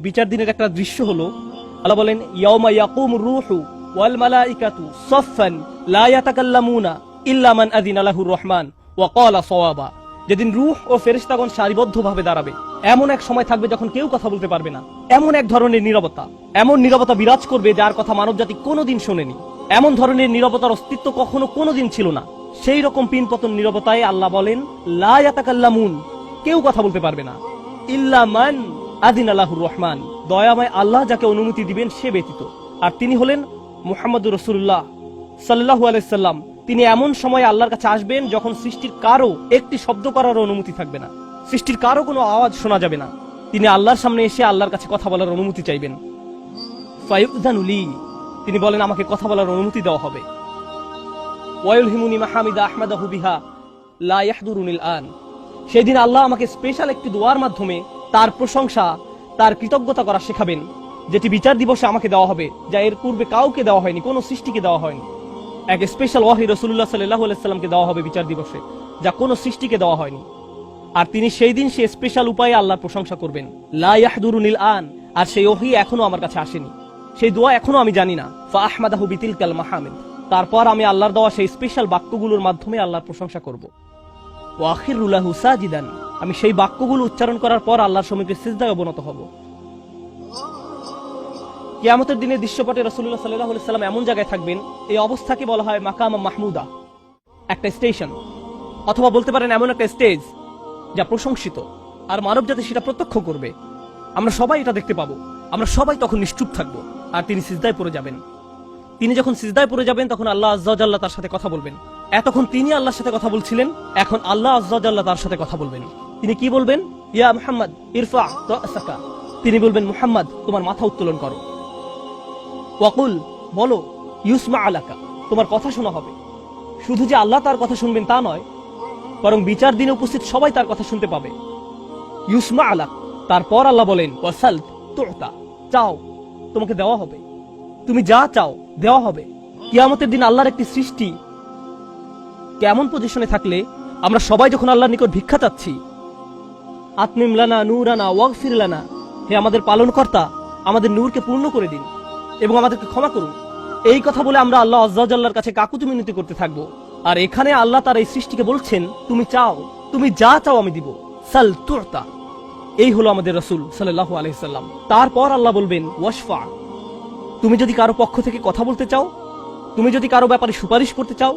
বিচার দিনের একটা দৃশ্য হলো, আল্লাহ বলেন ইয়াউমা ইয়াকুমুর রূহু ওয়াল মালাইকাতু সাফফান লা ইয়াতাকাল্লামুনা ইল্লা মান আযিনা লাহুর রহমান ওয়া ক্বালা সাওয়াবা। যেদিন রূহ ও ফেরেশতাগণ সারিবদ্ধভাবে দাঁড়াবে, এমন এক সময় থাকবে যখন কেউ কথা বলতে পারবে না। এমন এক ধরনের নীরবতা, এমন নীরবতা বিরাজ করবে যার কথা মানবজাতি কোনোদিন শোনেনি। এমন ধরনের নীরবতার অস্তিত্ব কখনো কোনোদিন ছিল না। সেই রকম পিনপতন নীরবতায় আল্লাহ বলেন লা ইয়াতাকাল্লামুন, কেউ কথা বলতে পারবে না, ইল্লা মান আযিনা লাহুর রহমান, দয়াময় আল্লাহ যাকে অনুমতি দিবেন সে ব্যতীত। আর তিনি হলেন মুহাম্মদুর রাসূলুল্লাহ সাল্লাল্লাহু আলাইহি সাল্লাম। তিনি এমন সময় আল্লাহর কাছে আসবেন যখন সৃষ্টির কারো একটি শব্দ করার অনুমতি থাকবে না, সৃষ্টির কারো কোনো আওয়াজ শোনা যাবে না। তিনি আল্লাহর সামনে এসে আল্লাহর কাছে কথা বলার অনুমতি চাইবেন। ফায়ুযানু লি, তিনি বলেন আমাকে কথা বলার অনুমতি দেওয়া হবে। ওয়ায়ুলহিমুনি মাহামিদা আহমাদাহু বিহা লা ইয়াহদুরুনিল আন, সেদিন আল্লাহ আমাকে স্পেশাল একটি দোয়ার মাধ্যমে তার প্রশংসা, তার কৃতজ্ঞতা করা শেখাবেন, যেটি বিচার দিবসে আমাকে দেওয়া হবে, যা এর পূর্বে কাউকে দেওয়া হয়নি, কোনো সৃষ্টিকে দেওয়া হয়নি। এক স্পেশাল ওয়াহি রাসূলুল্লাহ সাল্লাল্লাহু আলাইহি সাল্লামকে দেওয়া হবে বিচার দিবসে, যা কোনো সৃষ্টিকে দেওয়া হয়নি। আর তিনি সেই দিন সে স্পেশাল উপায়ে আল্লাহর প্রশংসা করবেন, লা ইয়াহদুরুনিল আন। আর সেই ওহী এখনো আমার কাছে আসেনি, সেই দোয়া এখনো আমি জানি না। ফা আহমাদাহু বিতিলকাল মাহামিদ, তারপর আমি আল্লাহর দেওয়া সেই স্পেশাল বাক্যগুলোর মাধ্যমে আল্লাহর প্রশংসা করব। ওয়া আখিরু লাহু সাজিদান, আমি সেই বাক্যগুলো উচ্চারণ করার পর আল্লাহর সম্মুখে সিজদায় অবনত হব। কিয়ামতের দিনের দৃশ্যপটে রাসূলুল্লাহ সাল্লাল্লাহু আলাইহি সাল্লাম এমন জায়গায় থাকবেন, এই অবস্থাকে বলা হয় মাকাম মাহমুদা, একটা স্টেশন, অথবা বলতে পারেন এমন একটা স্টেজ যা প্রশংসিত। আর মানবজাতি সেটা প্রত্যক্ষ করবে, আমরা সবাই এটা দেখতে পাবো। আমরা সবাই তখন নিশ্চুপ থাকবো, আর তিনি সিজদায় পড়ে যাবেন। তিনি যখন সিজদায় পড়ে যাবেন তখন আল্লাহ আযজা ওয়া জাল্লা তার সাথে কথা বলবেন। এতক্ষণ তিনি আল্লাহর সাথে কথা বলছিলেন, এখন আল্লাহ আযজা ওয়া জাল্লা তার সাথে কথা বলবেন। তিনি কি বলবেন? ইয়া মুহাম্মদ ইরফা রাসাকা, তিনি বলবেন মুহাম্মদ তোমার মাথা উত্তোলন করো। ওয়াকুল, বলো, ইউসমা আলাকা, তোমার কথা শোনা হবে। শুধু যে আল্লাহ তার কথা শুনবেন তা নয়, বরং বিচার দিনে উপস্থিত সবাই তার কথা শুনতে পাবে। ইউসমা আলাক, তারপর আল্লাহ বলেন ওয়াসাল তুতা, চাও তোমাকে দেওয়া হবে, তুমি যা চাও দেওয়া হবে। কিয়ামতের দিন আল্লাহর একটি সৃষ্টি কেমন পজিশনে থাকলে আমরা সবাই যখন আল্লাহর নিকট ভিক্ষা চাচ্ছি, আতমিম লানা নূরানা ওয়াগফির লানা, হে আমাদের পালনকর্তা, আমাদের নূরকে পূর্ণ করে দিন এবং আমাদেরকে ক্ষমা করুন, এই কথা বলে আমরা আল্লাহ আযজা ওয়া জাল্লার কাছে কাকুতি মিনতি করতে থাকবো। আর এখানে আল্লাহ তার এই সৃষ্টিকে বলছেন তুমি চাও, তুমি যা চাও আমি দিব, সাল তুতা। এই হলো আমাদের রাসূল সাল্লাল্লাহু আলাইহি সাল্লাম। তারপর আল্লাহ বলবেন ওয়াশফা, তুমি যদি কারো পক্ষ থেকে কথা বলতে চাও, তুমি যদি কারো ব্যাপারে সুপারিশ করতে চাও,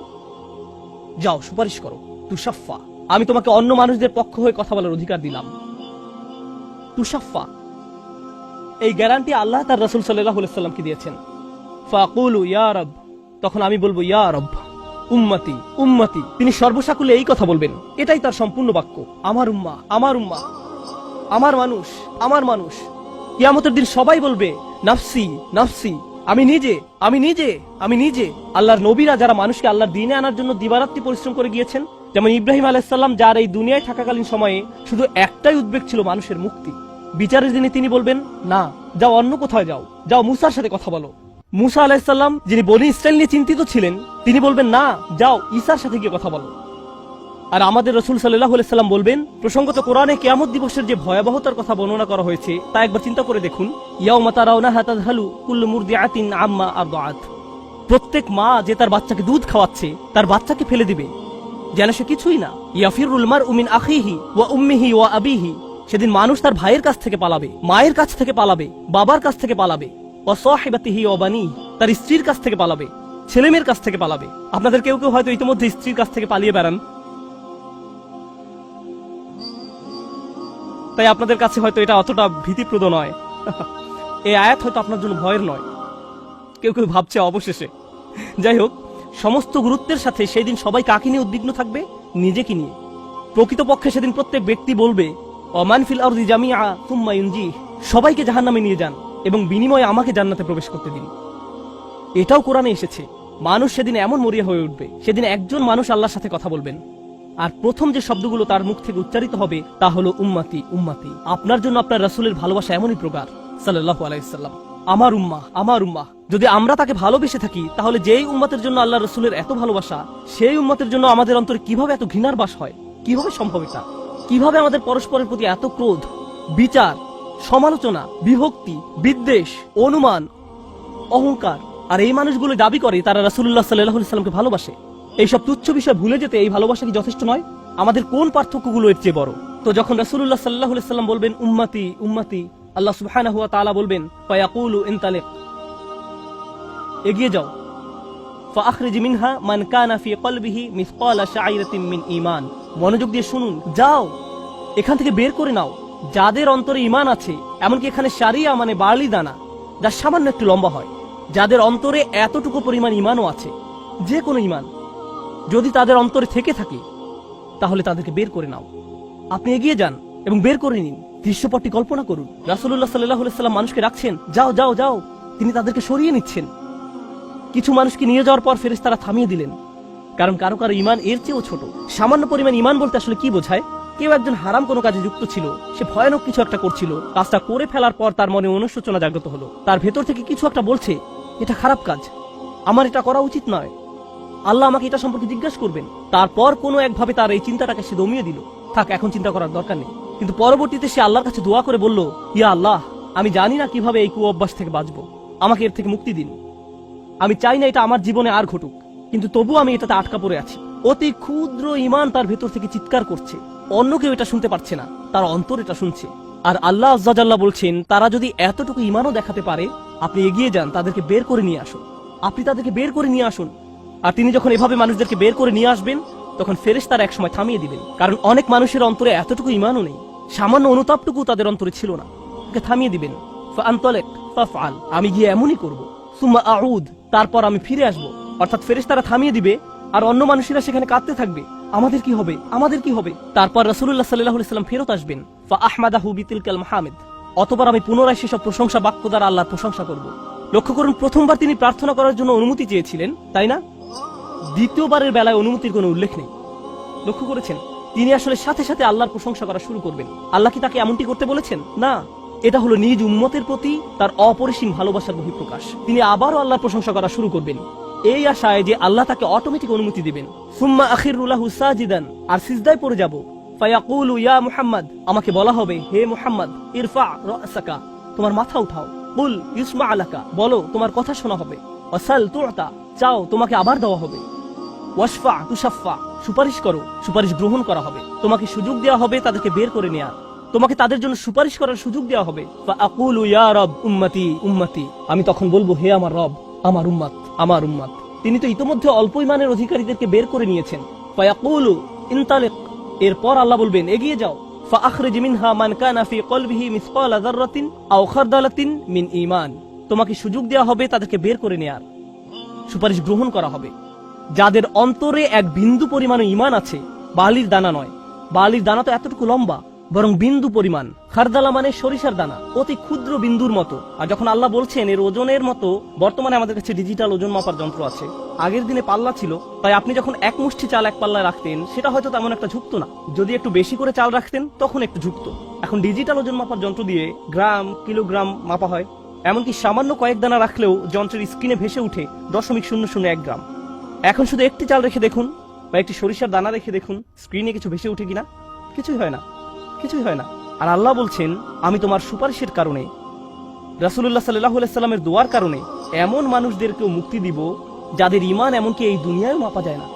যাও সুপারিশ করো। তুশাফা, আমি তোমাকে অন্য মানুষদের পক্ষ হয়ে কথা বলার অধিকার দিলাম। তুশাফা, এই গ্যারান্টি আল্লাহ তার রাসূল সাল্লাল্লাহু আলাইহি সাল্লামকে দিয়েছেন। ফাকুলু ইয়া রব, তখন আমি বলবো ইয়া রব, উম্মতি উম্মতি, তিনি সর্বসাকুলে এই কথা বলবেন, এটাই তার সম্পূর্ণ বাক্য, আমার উম্মাহ আমার উম্মাহ, আমার মানুষ আমার মানুষ। কিয়ামতের দিন সবাই বলবে নাফসি নাফসি, আমি নিজে আমি নিজে আমি নিজে। আল্লাহর নবীরা যারা মানুষকে আল্লাহর দ্বীনে আনার জন্য দিবারাত্রি পরিশ্রম করে গিয়েছেন, যেমন ইব্রাহিম আলাইহিস সালাম, যার এই দুনিয়ায় থাকাকালীন সময়ে শুধু একটাই উদ্বেগ ছিল মানুষের মুক্তি। বিচারের দিনে তিনি বলবেন না, যাও অন্য কোথাও যাও, যাও মুসার সাথে কথা বলো। মুসা আলাইহিস সালাম, যিনি বনী ইসরাইল নিয়ে চিন্তিত ছিলেন, তিনি বলবেন না, যাও ঈসার সাথে গিয়ে কথা বলো। আর আমাদের রাসূল সাল্লাল্লাহু আলাইহি সাল্লাম বলবেন, প্রসঙ্গত কোরআনে কিয়ামত দিবসের যে ভয়াবহতার কথা বর্ণনা করা হয়েছে তা একবার চিন্তা করে দেখুন। ইয়াউমা তারাউনাহা তাযহালু কুল্লু মুরদিআতিন আম্মা আরদাআত, প্রত্যেক মা যে তার বাচ্চাকে দুধ খাওয়াচ্ছে তার বাচ্চাকে ফেলে দিবে যেন সে কিছুই না। ইয়াফিরুল মারউ মিন আখিহি ওয়া উম্মিহি ওয়া আবিহি, সেদিন মানুষ তার ভাইয়ের কাছ থেকে পালাবে, মায়ের কাছ থেকে পালাবে, বাবার কাছ থেকে পালাবে। ওয়া সাহিবাতিহি ওয়া বানি, তার স্ত্রীর কাছ থেকে পালাবে, ছেলেমেয়ের কাছ থেকে পালাবে। আপনাদের কেউ কেউ হয়তো ইতিমধ্যে স্ত্রীর কাছ থেকে পালিয়ে বেড়ান, তাই আপনাদের কাছে হয়তো এটা অতটা ভীতিপ্রদ নয়। এই আয়াত হয়তো আপনার জন্য ভয়ের নয়, কেউ কেউ ভাবছে অবশেষে। যাই হোক, সমস্ত গুরুত্বের সাথে সেই দিন সবাই কাকে নিয়ে উদ্বিগ্ন থাকবে? নিজেকে নিয়ে। প্রকৃতপক্ষে সেদিন প্রত্যেক ব্যক্তি বলবে ওমান ফিল আরদি জামিআ সুম্মা ইউনজিহ, সবাইকে জাহান্নামে নিয়ে যান এবং বিনিময়ে আমাকে জান্নাতে প্রবেশ করতে দিন। এটাও কোরআনে এসেছে। মানুষ সেদিন এমন মরিয়া হয়ে উঠবে, সেদিন একজন মানুষ আল্লাহর সাথে কথা বলবেন, আর প্রথম যে শব্দগুলো তার মুখ থেকে উচ্চারিত হবে তা হলো উম্মতি উম্মতি। আপনার জন্য আপনার রাসূলের ভালোবাসা এমনই প্রকার সাল্লাল্লাহু আলাইহি সাল্লাম, আমার উম্মাহ আমার উম্মাহ। যদি আমরা তাকে ভালোবেসে থাকি, তাহলে যেই উম্মতের জন্য আল্লাহ রাসূলের এত ভালোবাসা, সেই উম্মতের জন্য আমাদের অন্তরে কিভাবে এত ঘৃণার বাস হয়? কিভাবে সম্ভব এটা? কিভাবে আমাদের পরস্পরের প্রতি এত ক্রোধ, বিচার, সমালোচনা, বিভক্তি, বিদ্বেষ, অনুমান, অহংকার। আর এই মানুষগুলো দাবি করে তারা রাসূলুল্লাহ সাল্লাল্লাহু আলাইহি ওয়াসাল্লামকে ভালোবাসে। এইসব তুচ্ছ বিষয় ভুলে যেতে এই ভালোবাসা কি যথেষ্ট নয়? আমাদের কোন পার্থক্যগুলো এর চেয়ে বড়? তো যখন রাসূলুল্লাহ সাল্লাল্লাহু আলাইহি ওয়াসাল্লাম বলবেন উম্মতি উম্মতি, আল্লাহ সুবহানাহু ওয়া তাআলা বলবেন ফায়াকুলু ইনতালিক, এগিয়ে যাও, ফাআখরিজ মিনহা মান কানা ফি কলবিহি মিসকালা শাইরাতিন মিন ঈমান, মনোযোগ দিয়ে শুনুন, যাও এখান থেকে বের করে নাও যাদের অন্তরে ঈমান আছে, এমনকি এখানে শারিয়া মানে বার্লি দানা, যা সামান্য একটু লম্বা হয়, যাদের অন্তরে এতটুকু পরিমাণ ঈমানও আছে, যে কোনো ঈমান যদি তাদের অন্তরে থেকে থাকে তাহলে তাদেরকে বের করে নাও। আপনি এগিয়ে যান এবং বের করে নিন। দৃশ্যপটটি কল্পনা করুন, রাসূলুল্লাহ সাল্লাল্লাহু আলাইহি ওয়াসাল্লাম মানুষকে রাখছেন, যাও যাও যাও, তিনি তাদেরকে সরিয়ে নিচ্ছেন। কিছু মানুষকে নিয়ে যাওয়ার পর ফেরেশতারা থামিয়ে দিলেন, কারণ কারো কারো ঈমান এর চেয়েও ছোট। সামান্য পরিমাণ ঈমান বলতে আসলে কি বোঝায়? কেউ একজন হারাম কোনো কাজে যুক্ত ছিল, সে ভয়ানক কিছু একটা করছিল, কাজটা করে ফেলার পর তার মনে অনুশোচনা জাগ্রত হলো, তার ভেতর থেকে কিছু একটা বলছে এটা খারাপ কাজ, আমার এটা করা উচিত নয়, আল্লাহ আমাকে এটা সম্পর্কে জিজ্ঞাসা করবেন। তারপর কোনো একভাবে তার এই চিন্তাটাকে সে দমিয়ে দিল, থাক এখন চিন্তা করার দরকার নেই। কিন্তু পরবর্তীতে সে আল্লাহর কাছে দোয়া করে বলল, ইয়া আল্লাহ, আমি জানি না কিভাবে এই কুঅভ্যাস থেকে বাঁচবো, আমাকে এর থেকে মুক্তি দিন। আমি চাই না এটা আমার জীবনে আর ঘটুক, কিন্তু তবু আমি এটাতে আটকা পড়ে আছি। অতি ক্ষুদ্র ঈমান তার ভেতর থেকে চিৎকার করছে, অন্য কেউ এটা শুনতে পারছে না, তার অন্তর এটা শুনছে। আর আল্লাহ আজ্জা জাল্লা বলছেন, তারা যদি এতটুকু ঈমানও দেখাতে পারে, আপনি এগিয়ে যান, তাদেরকে বের করে নিয়ে আসুন, আপনি তাদেরকে বের করে নিয়ে আসুন। আর তিনি যখন এভাবে মানুষদেরকে বের করে নিয়ে আসবেন, তখন ফেরেশতারা একসময় থামিয়ে দিবেন, কারণ অনেক মানুষের অন্তরে এতটুকু ঈমানও নেই, সামান্য অনুতাপটুকু তাদের অন্তরে ছিল না, তাকে থামিয়ে দিবেন। ফাআনতালিক ফাফআল, আমি গিয়ে এমনই করব, সুম্মা আউদ, তারপর আমি ফিরে আসব। অর্থাৎ ফেরেশতারা থামিয়ে দিবে, আর অন্য মানুষেরা সেখানে কাঁদতে থাকবে, আমাদের কি হবে, আমাদের কি হবে। তারপর রাসূলুল্লাহ সাল্লাল্লাহু আলাইহি ওয়াসাল্লাম ফেরত আসবেন, ফাআহমাদাহু বিতিলকাল মাহামিদ, অতঃপর আমি পুনরায় সেসব প্রশংসা বাক্য দ্বারা আল্লাহর প্রশংসা করব। লক্ষ্য করুন, প্রথমবার তিনি প্রার্থনা করার জন্য অনুমতি চেয়েছিলেন, তাই না? দ্বিতীয়বারের বেলায় অনুমতির কোনো উল্লেখ নেই। লক্ষ্য করেছেন, তিনি আসলে সাথে সাথে আল্লাহর প্রশংসা করা শুরু করবেন। আল্লাহ কি তাকে এমনটি করতে বলেছেন? না, এটা হলো নিজ উম্মতের প্রতি তার অপরিসীম ভালোবাসার বহিঃপ্রকাশ। তিনি আবারও আল্লাহর প্রশংসা করা শুরু করবেন, এই আশায় যে আল্লাহ তাকে অটোমেটিক অনুমতি দিবেন। সুম্মা আখিরু লাহু সাজিদান, আর সিজদায় পড়ে যাব। ফায়াকুলু ইয়া মুহাম্মদ, আমাকে বলা হবে, হে মুহাম্মদ, ইরফা রাসাকা, তোমার মাথা উঠাও। কুল ইসমা আলাকা, বলো তোমার কথা শোনা হবে। ওয়াসাল তুতা, চাও তোমাকে আবার দেওয়া হবে। ওয়াশফা তুশাফা, সুপারিশ করো, সুপারিশ গ্রহণ করা হবে। তোমাকে সুযোগ দেওয়া হবে তাদেরকে বের করে নেয়ার, তোমাকে তাদের জন্য সুপারিশ করার সুযোগ দেওয়া হবে। ফাআকুলু ইয়া রব উম্মতি উম্মতি, আমি তখন বলবো, হে আমার রব, আমার উম্মত, আমার উম্মত। তিনি তো ইতোমধ্যে অল্প ঈমানের অধিকারীদেরকে বের করে নিয়েছেন। ফায়াকুলু ইনতালিক, এরপর আল্লাহ বলবেন, এগিয়ে যাও। ফাআখরিজ মিনহা মান কানা ফি কলবিহি মিসকালা যাররাতিন আও খারদালাতিন মিন ঈমান, তোমাকে সুযোগ দেওয়া হবে তাদেরকে বের করে নেয়ার, সুপারিশ গ্রহণ করা হবে। যাদের অন্তরে এক বিন্দু পরিমাণ ঈমান আছে, বালির দানা নয়, বালির দানা তো এতটুকু লম্বা, বরং বিন্দু পরিমাণ। খারদালা মানে সরিষার দানা, অতি ক্ষুদ্র বিন্দুর মতো। আর যখন আল্লাহ বলছেন এর ওজনের মতো, বর্তমানে আমাদের কাছে ডিজিটাল ওজন মাপার যন্ত্র আছে, আগের দিনে পাল্লা ছিল, তাই আপনি যখন এক মুষ্টি চাল এক পাল্লায় রাখতেন, সেটা হয়তো তেমন একটা ঝুঁকতো না। যদি একটু বেশি করে চাল রাখতেন, তখন একটু ঝুঁকতো। এখন ডিজিটাল ওজন মাপার যন্ত্র দিয়ে গ্রাম, কিলোগ্রাম মাপা হয়। এমনকি সামান্য কয়েক দানা রাখলেও যন্ত্রের স্ক্রিনে ভেসে উঠে 0.001 গ্রাম। এখন শুধু একটি চাল রেখে দেখুন, বা একটি সরিষার দানা রেখে দেখুন, স্ক্রিনে কিছু ভেসে উঠে কিনা? কিছুই হয় না, কিছুই হয় না। আর আল্লাহ বলছেন, আমি তোমার সুপারিশের কারণে, রাসূলুল্লাহ সাল্লাল্লাহু আলাইহি সাল্লামের দোয়ার কারণে এমন মানুষদেরকেও মুক্তি দিব যাদের ঈমান এমনকি এই দুনিয়ায়ও মাপা যায় না,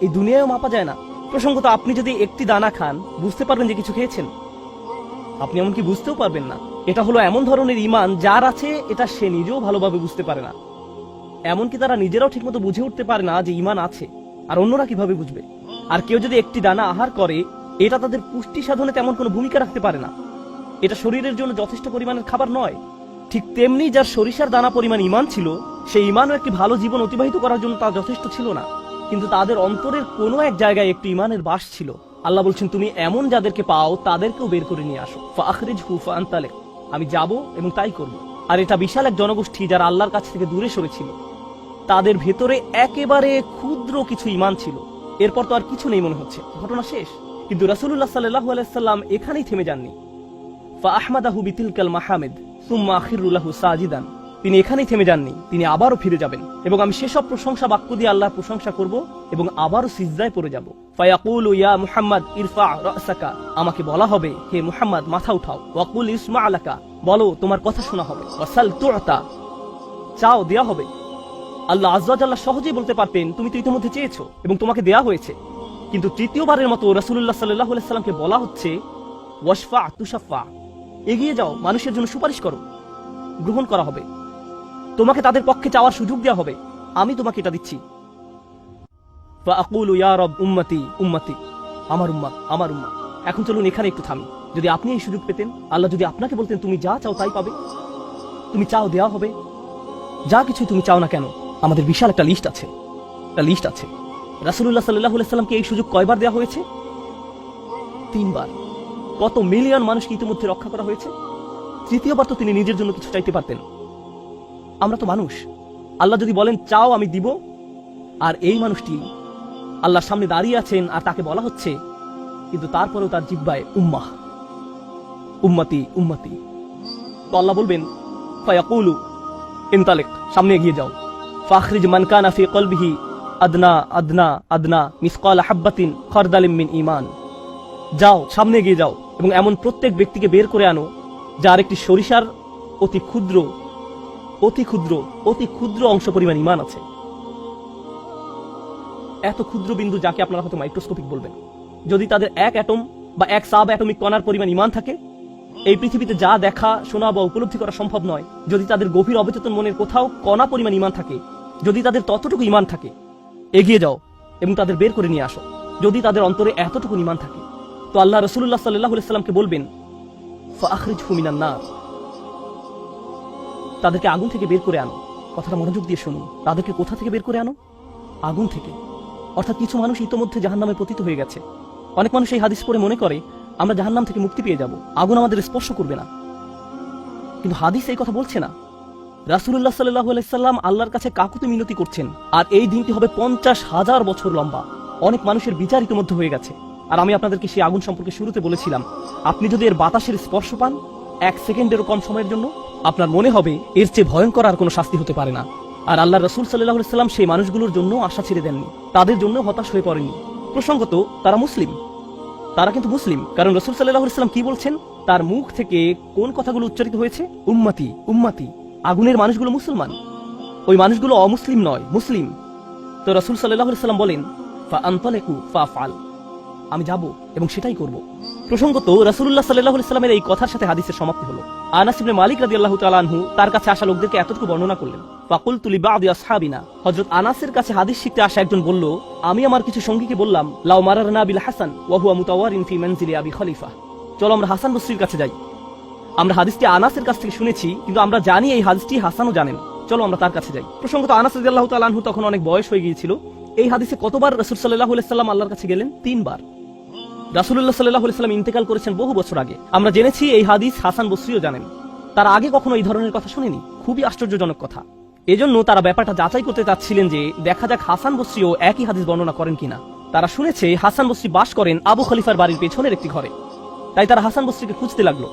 এই দুনিয়ায়ও মাপা যায় না। প্রসঙ্গত, আপনি যদি একটি দানা খান, বুঝতে পারবেন যে কিছু খেয়েছেন, আপনি এমনকি বুঝতেও পারবেন না। এটা হলো এমন ধরনের ঈমান যার আছে, এটা সে নিজেও ভালোভাবে বুঝতে পারে না, এমনকি তারা নিজেরাও ঠিকমতো বুঝে উঠতে পারে না যে ঈমান আছে, আর অন্যরা কিভাবে বুঝবে? আর কেউ যদি একটি দানা আহার করে, এটা তাদের পুষ্টি সাধনে তেমন কোনো ভূমিকা রাখতে পারে না, এটা শরীরের জন্য যথেষ্ট পরিমাণের খাবার নয়। ঠিক তেমনি যার সরিষার দানা পরিমাণ ঈমান ছিল, সেই ঈমানও একটি ভালো জীবন অতিবাহিত করার জন্য তা যথেষ্ট ছিল না, কিন্তু তাদের অন্তরের কোনো এক জায়গায় একটি ঈমানের বাস ছিল। আল্লাহ বলছেন, তুমি এমন যাদেরকে পাও তাদেরকেও বের করে নিয়ে আসো। ফাআখরিজহু ফাআনতালিক, আমি যাব এবং তাই করব। আর এটা বিশাল এক জনগোষ্ঠী যারা আল্লাহর কাছ থেকে দূরে সরেছিল, তাদের ভেতরে একেবারে ক্ষুদ্র কিছু ঈমান ছিল। এরপর তো আর কিছু নেই মনে হচ্ছে, ঘটনা শেষ। কিন্তু রাসূলুল্লাহ সাল্লাল্লাহু আলাইহি সাল্লাম এখানেই থেমে যাননি। ফাআহমাদাহু বিতিলকাল মাহামিদ সুম্মা আখিরু লাহু সাজিদান, তিনি এখানেই থেমে যাননি, তিনি আবারও ফিরে যাবেন এবং আমি সেসব প্রশংসা বাক্য দিয়ে আল্লাহর প্রশংসা করব এবং আবারও সিজদায় পড়ে যাব। ফায়াকুলু ইয়া মুহাম্মদ ইরফা রাসাকা, আমাকে বলা হবে হে মুহাম্মদ মাথা উঠাও। ওয়াকুল ইসমা আলাকা, বলো তোমার কথা শোনা হবে। ওয়াসাল তুতা, চাও দেয়া হবে। আল্লাহ আযজা ওয়া জাল্লা সহজেই বলতে পারতেন তুমি তো ইতিমধ্যে চেয়েছো এবং তোমাকে দেয়া হয়েছে, কিন্তু তৃতীয়বারের মতো রাসূলুল্লাহ সাল্লাল্লাহু আলাইহি সাল্লামকে বলা হচ্ছে ওয়াশফা তুশাফা, এগিয়ে যাও, মানুষের জন্য সুপারিশ করো, গ্রহণ করা হবে, তোমাকে তাদের পক্ষে চাওয়ার সুযোগ দেওয়া হবে, আমি তোমাকে এটা দিচ্ছি। ফাআকুলু ইয়া রব উম্মতি উম্মতি, আমার উম্মাত আমার উম্মাত। এখন চলুন এখানে একটু থামি। যদি আপনি এই সুযোগ পেতেন, আল্লাহ যদি আপনাকে বলতেন তুমি যা চাও তাই পাবে, তুমি চাও দেওয়া হবে, যা কিছুই তুমি চাও না কেন, আমাদের বিশাল একটা লিস্ট আছে, রাসূলুল্লাহ সাল্লাল্লাহু আলাইহি সাল্লামকে এই সুযোগ কয়বার দেওয়া হয়েছে? 3 বার। কত মিলিয়ন মানুষকে ইতিমধ্যে রক্ষা করা হয়েছে। তৃতীয়বার তো তিনি নিজের জন্য কিছু চাইতে পারতেন। আমরা তো মানুষ, আল্লাহ যদি বলেন চাও আমি দিব, আর এই মানুষটি আল্লাহর সামনে দাঁড়িয়ে আছেন আর তাকে বলা হচ্ছে, কিন্তু তারপরেও তার জিহ্বায় উম্মাহ উম্মতি উম্মতি, তো আল্লাহ বলবেন ফায়াকুলু ইনতালিক, সামনে এগিয়ে যাও। ফাখরিজ মান কানা ফি কলবিহি আদনা আদনা আদনা মিসকাল হাব্বাতিন খারদালিম মিন ঈমান, যাও সামনে এগিয়ে যাও এবং এমন প্রত্যেক ব্যক্তিকে বের করে আনো যার একটি সরিষার অতি ক্ষুদ্র অতি ক্ষুদ্র অতি ক্ষুদ্র অংশ পরিমাণ ঈমান আছে। এত ক্ষুদ্র বিন্দু যাকে আপনারা হয়তো মাইক্রোস্কোপিক বলবেন, যদি তাদের এক অ্যাটম বা এক সাব অ্যাটমিক কণার পরিমাণ ঈমান থাকে, এই পৃথিবীতে যা দেখা শোনা বা উপলব্ধি করা সম্ভব নয়, যদি তাদের গভীর অবচেতন মনের কোথাও কণা পরিমাণ ঈমান থাকে, যদি তাদের ততটুকু ঈমান থাকে, এগিয়ে যাও এবং তাদের বের করে নিয়ে আসো। যদি তাদের অন্তরে এতটুকু ঈমান থাকে, তো আল্লাহ রাসূলুল্লাহ সাল্লাল্লাহু আলাইহি সাল্লামকে বলবেন ফাআখরিজহু মিনান নার, তাদেরকে আগুন থেকে বের করে আনো। কথাটা মনোযোগ দিয়ে শুনুন, তাদেরকে কোথা থেকে বের করে আনো? আগুন থেকে। অর্থাৎ কিছু মানুষ ইতোমধ্যে জাহান্নামে পতিত হয়ে গেছে। অনেক মানুষ এই হাদিস পড়ে মনে করে আমরা জাহান্নাম থেকে মুক্তি পেয়ে যাব, আগুন আমাদের স্পর্শ করবে না, কিন্তু হাদিস এই কথা বলছে না। রাসূলুল্লাহ সাল্লাল্লাহু আলাইহি সাল্লাম আল্লাহর কাছে কাকুতি মিনতি করছেন, আর এই দিনটি হবে 50,000 বছর লম্বা। অনেক মানুষের বিচার ইতোমধ্যে হয়ে গেছে। আর আমি আপনাদেরকে সেই আগুন সম্পর্কে শুরুতে বলেছিলাম, আপনি যদি এর বাতাসের স্পর্শ পান 1 সেকেন্ডেরও কম সময়ের জন্য, আপনার মনে হবে এর চেয়ে ভয়ঙ্কর আর কোনো শাস্তি হতে পারে না। আর আল্লাহ রাসূল সাল্লাল্লাহু আলাইহি সাল্লাম সেই মানুষগুলোর জন্য আশা ছেড়ে দেননি, তাদের জন্য হতাশ হয়ে পড়েননি। প্রসঙ্গত তারা মুসলিম, তারা কিন্তু মুসলিম, কারণ রাসূল সাল্লাল্লাহু আলাইহি সাল্লাম কি বলছেন, তার মুখ থেকে কোন কথাগুলো উচ্চারিত হয়েছে? উম্মতি উম্মতি। আগুনের মানুষগুলো মুসলমান, ওই মানুষগুলো অমুসলিম নয়, মুসলিম। তো রাসূল সাল্লাল্লাহু আলাইহি সাল্লাম বলেন ফাআনতালিকু ফাফআল, আমি যাব এবং সেটাই করব। প্রসঙ্গত রাসূলুল্লাহ সাল্লাল্লাহু আলাইহি সাল্লামের এই কথার সাথে হাদিসের সমাপ্তি হলো। আনাস ইবনে মালিক রাদিয়াল্লাহু তাআলা আনহু তার কাছে আসা লোকদেরকে এতটুকু বর্ণনা করলেন। ফাকুলতু লিবাদি আসহাবিনা, হযরত আনাসের কাছে হাদিস শিখতে আসা একজন বলল, আমি আমার কিছু সঙ্গীকে বললাম, লাউ মারারনা বিল হাসান ওয়া হুয়া মুতাওয়ারিন ফি মানজিলি আবি খলিফা, চলো আমরা হাসান বসরির কাছে যাই। আমরা হাদিসটি আনাসের কাছ থেকে শুনেছি, কিন্তু আমরা জানি এই হাদিসটি হাসানও জানেন, চলো আমরা তার কাছে যাই। প্রসঙ্গত আনাস রাদিয়াল্লাহু তাআলা আনহু তখন অনেক বয়স হয়ে গিয়েছিল। এই হাদিসে কতবার রাসূল সাল্লাল্লাহু আলাইহি সাল্লাম আল্লাহর কাছে গেলেন? 3 বার। রাসূলুল্লাহ সাল্লাল্লাহু আলাইহি সাল্লাম ইন্তেকাল করেছেন বহু বছর আগে। আমরা জেনেছি এই হাদিস হাসান বসরিও জানেন, তারা আগে কখনো এই ধরনের কথা শুনেনি। খুবই আশ্চর্যজনক কথা। এজন্য তারা ব্যাপারটা যাচাই করতে চাচ্ছিলেন যে দেখা যাক হাসান বসরিও একই হাদিস বর্ণনা করেন কিনা। তারা শুনেছে হাসান বসরি বাস করেন আবু খলিফার বাড়ির পেছনের একটি ঘরে, তাই তারা হাসান বসরিকে খুঁজতে লাগলো।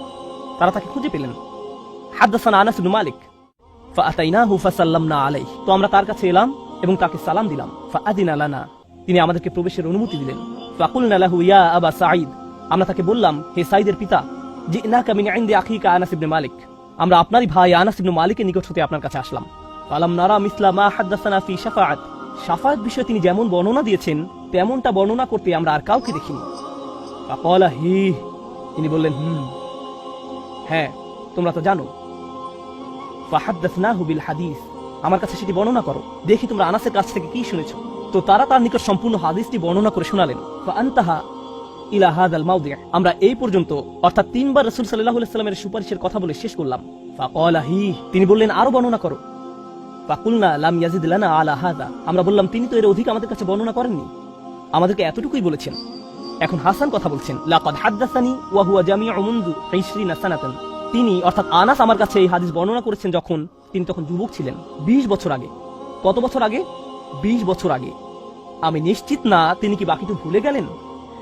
তারা তাকে খুঁজে পেলেন। হাদাসানা আনাস ইবনে মালিক ফাআতাইনাহু ফাসাল্লামনা আলাইহি, তো আমরা তার কাছে এলাম এবং তাকে সালাম দিলাম। ফাআদিনা লানা, তিনি আমাদেরকে প্রবেশের অনুমতি দিলেন। ফাকুলনা লাহু ইয়া আবা সাঈদ, আমরা তাকে বললাম হে সাঈদের পিতা, জিনাকা মিন ইনদি আখিকা আনাস ইবনে মালিক, আমরা আপনারই ভাই আনাস ইবনে মালিকের নিকট হতে আপনার কাছে আসলাম। ফালাম নারা মিসলা মা হাদাসানা ফি শাফাআত, শাফাআত বিষয়ে তিনি যেমন বর্ণনা দিয়েছেন তেমনটা বর্ণনা করতে আমরা আর কাউকে দেখিনি। ফাকালা হি, তিনি বললেন হ্যাঁ তোমরা তো জানো। ফাহাদাসনাহু বিল হাদিস, আমার কাছে সেটি বর্ণনা করো, দেখি তোমরা আনাসের কাছ থেকে কি শুনেছো। তো তারা তার নিকট সম্পূর্ণ হাদিসটি বর্ণনা করে শোনালেন। ফাআনতাহা ইলা হাদাল মাওদি', আমরা এই পর্যন্ত অর্থাৎ 3 বার রাসূল সাল্লাল্লাহু আলাইহি সাল্লামের সুপারিশের কথা বলে শেষ করলাম। ফাকালা হি, তিনি বললেন আরো বর্ণনা করো। ফাকুলনা লাম ইয়াজিদ লানা আলা হাযা, আমরা বললাম তিনি তো এর অধিক আমাদের কাছে বর্ণনা করেননি, আমাদেরকে এতটুকুই বলেছেন। এখন হাসান কথা বলছেন, লাকাদ হাদাসানি ওয়া হুয়া জামিউ মুনযু 20 সানাতান, তিনি অর্থাৎ আনাস আমার কাছে এই হাদিস বর্ণনা করেছেন যখন তিনি তখন যুবক ছিলেন, 20 বছর আগে। কত বছর আগে? 20 বছর আগে। আমি নিশ্চিত না তিনি কি বাকিটুকু ভুলে গেলেন,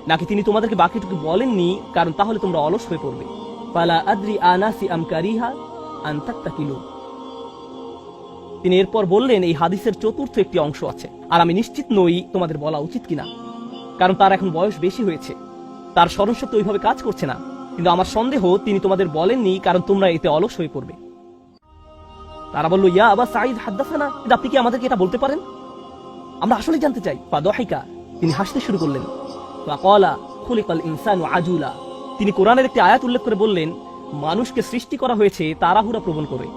নাকি তিনি তোমাদেরকে বাকিটুকু বলেননি, কারণ তাহলে তোমরা অলস হয়ে পড়বে। ফালা আদ্রি আনাসি আম কারিহা আন তাত্তাকিলু, তিনি এরপর বললেন, এই হাদিসের চতুর্থ একটি অংশ আছে, আর আমি নিশ্চিত নই তোমাদের বলা উচিত কিনা, কারণ তার এখন বয়স বেশি হয়েছে, তার স্মরণশক্তি ওইভাবে কাজ করছে না। কিন্তু আমার সন্দেহ তিনি তোমাদের বলেননি, কারণ তোমরা এতে অলস হয়ে পড়বে। তারা বলল, ইয়া আবা সাঈদ হাদ্দাসানা, কিন্তু আপনি কি আমাদেরকে এটা বলতে পারেন? আমরা আসলে জানতে চাই। ফাদহিকা, তিনি হাসতে শুরু করলেন। ফাকালা খুলিকাল ইনসানু আজুলা, তিনি কোরআনের একটি আয়াত উল্লেখ করে বললেন, মানুষকে সৃষ্টি করা হয়েছে তাড়াহুড়া প্রবণ করে।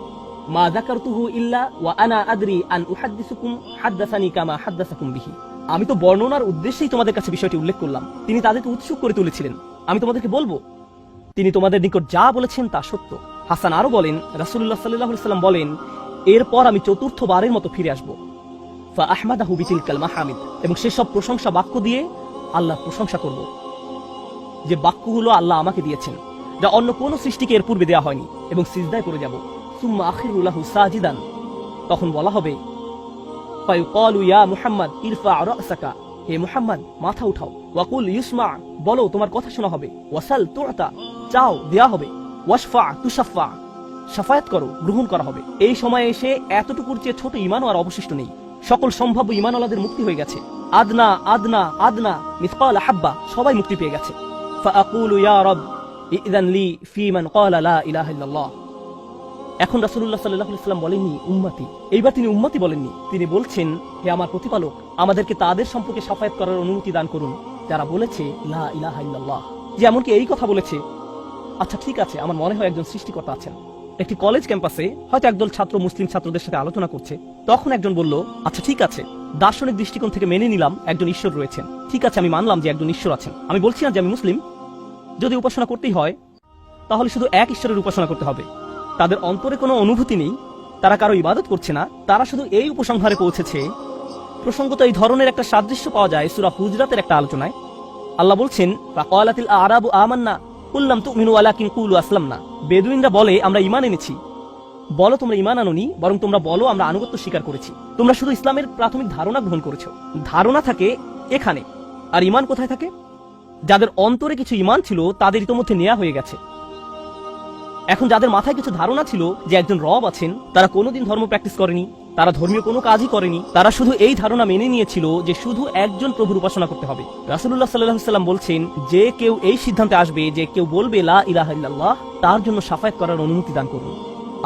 মা যাকারতুহু ইল্লা ওয়া আনা আদরি আন উহাদ্দিসুকুম হাদ্দাসানি কামা হাদ্দাসাকুম বিহি, আমি তো বর্ণনার উদ্দেশ্যেই তোমাদের কাছে বিষয়টি উল্লেখ করলাম। তিনি তাদেরকে উৎসুক করে তুলেছিলেন, আমি তোমাদেরকে বলবো তিনি তোমাদের নিকট যা বলেছেন তা সত্য। হাসান আরো বলেন, রাসূলুল্লাহ সাল্লাল্লাহু আলাইহি ওয়াসাল্লাম বলেন, এরপর আমি চতুর্থবারের মতো ফিরে আসবো। ফা আহমাদাহু বিতিলকাল মাহামিদ, এবং সেসব প্রশংসা বাক্য দিয়ে আল্লাহর প্রশংসা করব, যে বাক্যগুলো আল্লাহ আমাকে দিয়েছেন, যা অন্য কোন সৃষ্টিকে এর পূর্বে দেওয়া হয়নি, এবং সিজদায় পড়ে যাব। সুম্মা আখিরু লাহু সাজিদান, তখন বলা হবে, ফায়ুকালু ইয়া মুহাম্মদ ইরফা রাসাকা, হে মুহাম্মদ মাথা উঠাও। ওয়াকুল ইউসমা, বলো তোমার কথা শোনা হবে। ওয়াসাল তুআতা, চাও দেয়া হবে। ওয়াশফা তুশাফা, শাফায়াত করো গ্রহণ করা হবে। এই সময়ে এসে এতটুকুর চেয়ে ছোট ঈমানও আর অবশিষ্ট নেই। সকল সম্ভাব্য ঈমানওয়ালাদের মুক্তি হয়ে গেছে। আদনা আদনা আদনা মিসকাল হাব্বা, সবাই মুক্তি পেয়ে গেছে। ফাআকুলু ইয়া রব ইযান লি ফি মান ক্বালা লা ইলাহা ইল্লাল্লাহ। এখন রাসূলুল্লাহ সাল্লাল্লাহু আলাইহি ওয়াসাল্লাম বলেননি উম্মতি, এইবার তিনি উম্মতি বলেননি, তিনি বলছেন, হে আমার প্রতিপালক, আমাদেরকে তাদের সম্পর্কে শাফায়াত করার অনুমতি দান করুন যারা বলেছে লা ইলাহা ইল্লাল্লাহ। যে এমনকি এই কথা বলেছে, আচ্ছা ঠিক আছে, আমার মনে হয় একজন সৃষ্টিকর্তা আছেন। একটি কলেজ ক্যাম্পাসে হয়তো একদল ছাত্র মুসলিম ছাত্রদের সাথে আলোচনা করছে, তখন একজন বলল, আচ্ছা ঠিক আছে, দার্শনিক দৃষ্টিকোণ থেকে মেনে নিলাম একজন ঈশ্বর রয়েছেন, ঠিক আছে আমি মানলাম যে একজন ঈশ্বর আছেন। আমি বলছি না যে আমি মুসলিম, যদি উপাসনা করতেই হয় তাহলে শুধু এক ঈশ্বরের উপাসনা করতে হবে। তাদের অন্তরে কোনো অনুভূতি নেই, তারা কারো ইবাদত করছে না, তারা শুধু এই উপসংহারে পৌঁছেছে। প্রসঙ্গত এই ধরনের একটা সাদৃশ্য পাওয়া যায় সূরা হুজরাতের একটা আলোচনায়। আল্লাহ বলছেন, ফাকালাতিল আরাবু আমান্না কুল লাম তুমিনু ওয়ালাকিন কুলু আসলামনা, বেদুইনরা বলে আমরা ঈমান এনেছি। বলো তোমরা ঈমান আনোনি, বরং তোমরা বলো আমরা আনুগত্য স্বীকার করেছি। তোমরা শুধু ইসলামের প্রাথমিক ধারণা গ্রহণ করেছো। ধারণা থাকে এখানে, আর ঈমান কোথায় থাকে? যাদের অন্তরে কিছু ঈমান ছিল তাদের ইতোমধ্যে নেওয়া হয়ে গেছে। এখন যাদের মাথায় কিছু ধারণা ছিল যে একজন রব আছেন, তারা কোনোদিন ধর্ম প্র্যাকটিস করেনি, তারা ধর্মীয় কোনো কাজই করেনি, তারা শুধু এই ধারণা মেনে নিয়েছিল যে শুধু একজন প্রভুর উপাসনা করতে হবে। রাসূলুল্লাহ সাল্লাল্লাহু আলাইহি ওয়াসাল্লাম বলছেন, যে কেউ এই সিদ্ধান্তে আসবে যে কেউ বলবে লা ইলাহা ইল্লাল্লাহ, তার জন্য শাফায়াত করার অনুমতি দান করুন।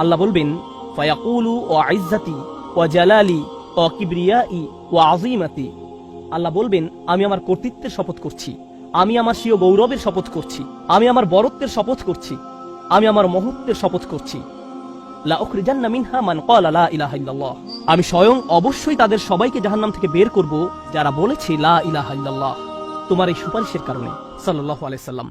আল্লাহ বলবেন, ফায়াকুলু ওয়া ইজ্জাতি ওয়া জালালি ওয়া কিবরিয়াই ওয়া আযীমাতি, আল্লাহ বলবেন, আমি আমার কর্তৃত্বের শপথ করছি, আমি আমার স্বীয় গৌরবের শপথ করছি, আমি আমার বরত্বের শপথ করছি, আমি আমার মহত্বের শপথ করছি, লা উখরিজান্না মিনহা মান ক্বালা লা ইলাহা ইল্লাল্লাহ, আমি স্বয়ং অবশ্যই তাদের সবাইকে জাহান্নাম থেকে বের করব যারা বলেছে লা ইলাহা ইল্লাল্লাহ, তোমার এই সুপারিশের কারণে। সাল্লাল্লাহু আলাইহি সাল্লাম।